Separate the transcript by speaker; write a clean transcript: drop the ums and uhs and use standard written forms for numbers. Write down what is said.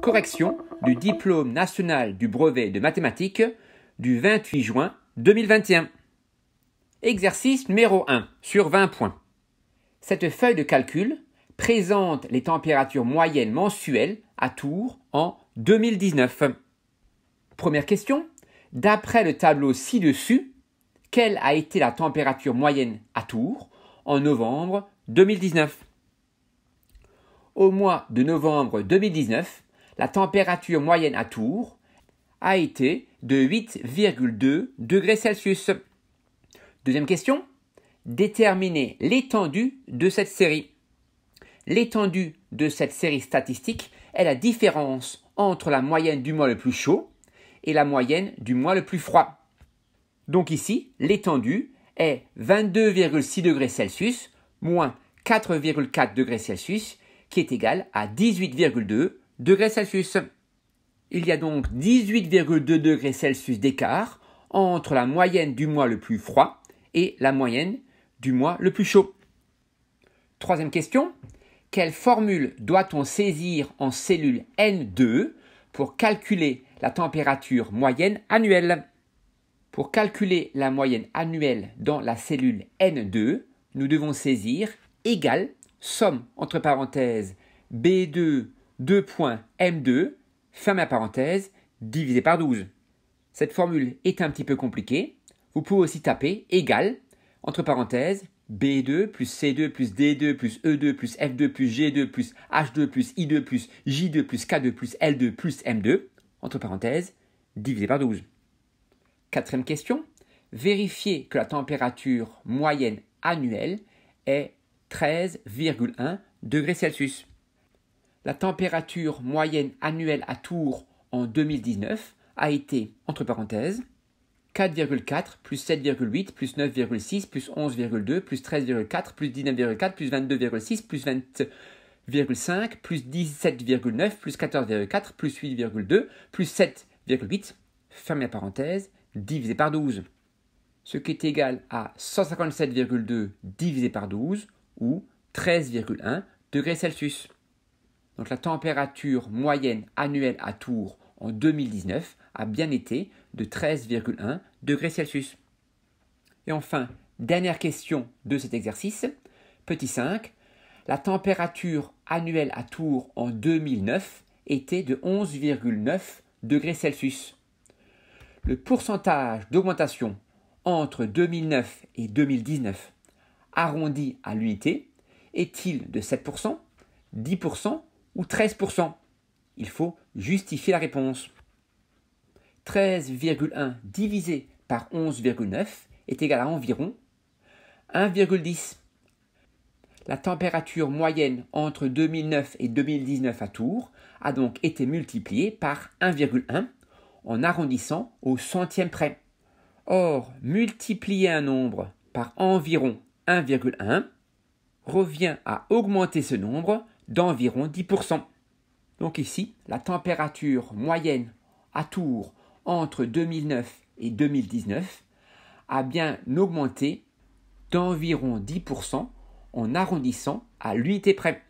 Speaker 1: Correction du diplôme national du brevet de mathématiques du 28 juin 2021. Exercice numéro 1 sur 20 points. Cette feuille de calcul présente les températures moyennes mensuelles à Tours en 2019. Première question. D'après le tableau ci-dessus, quelle a été la température moyenne à Tours en novembre 2019? Au mois de novembre 2019, la température moyenne à Tours a été de 8,2 degrés Celsius. Deuxième question. Déterminez l'étendue de cette série. L'étendue de cette série statistique est la différence entre la moyenne du mois le plus chaud et la moyenne du mois le plus froid. Donc ici, l'étendue est 22,6 degrés Celsius moins 4,4 degrés Celsius qui est égal à 18,2 degrés Celsius. Il y a donc 18,2 degrés Celsius d'écart entre la moyenne du mois le plus froid et la moyenne du mois le plus chaud. Troisième question. Quelle formule doit-on saisir en cellule N2 pour calculer la température moyenne annuelle? Pour calculer la moyenne annuelle dans la cellule N2, nous devons saisir égale somme entre parenthèses B2 2.M2 fermez la parenthèse divisé par 12. Cette formule est un petit peu compliquée. Vous pouvez aussi taper égale entre parenthèses B2 plus C2 plus D2 plus E2 plus F2 plus G2 plus H2 plus I2 plus J2 plus K2 plus L2 plus M2 entre parenthèses divisé par 12. Quatrième question. Vérifiez que la température moyenne annuelle est 13,1 degrés Celsius. La température moyenne annuelle à Tours en 2019 a été, entre parenthèses, 4,4 plus 7,8 plus 9,6 plus 11,2 plus 13,4 plus 19,4 plus 22,6 plus 20,5 plus 17,9 plus 14,4 plus 8,2 plus 7,8 fermez la parenthèse divisé par 12. Ce qui est égal à 157,2 divisé par 12 ou 13,1 degrés Celsius. Donc la température moyenne annuelle à Tours en 2019 a bien été de 13,1 degrés Celsius. Et enfin, dernière question de cet exercice, petit 5, la température annuelle à Tours en 2009 était de 11,9 degrés Celsius. Le pourcentage d'augmentation entre 2009 et 2019 arrondi à l'unité est-il de 7%, 10% ou 13%? Il faut justifier la réponse. 13,1 divisé par 11,9 est égal à environ 1,10. La température moyenne entre 2009 et 2019 à Tours a donc été multipliée par 1,1 en arrondissant au centième près. Or, multiplier un nombre par environ 1,1 revient à augmenter ce nombre d'environ 10%. Donc ici, la température moyenne à Tours entre 2009 et 2019 a bien augmenté d'environ 10% en arrondissant à l'unité près.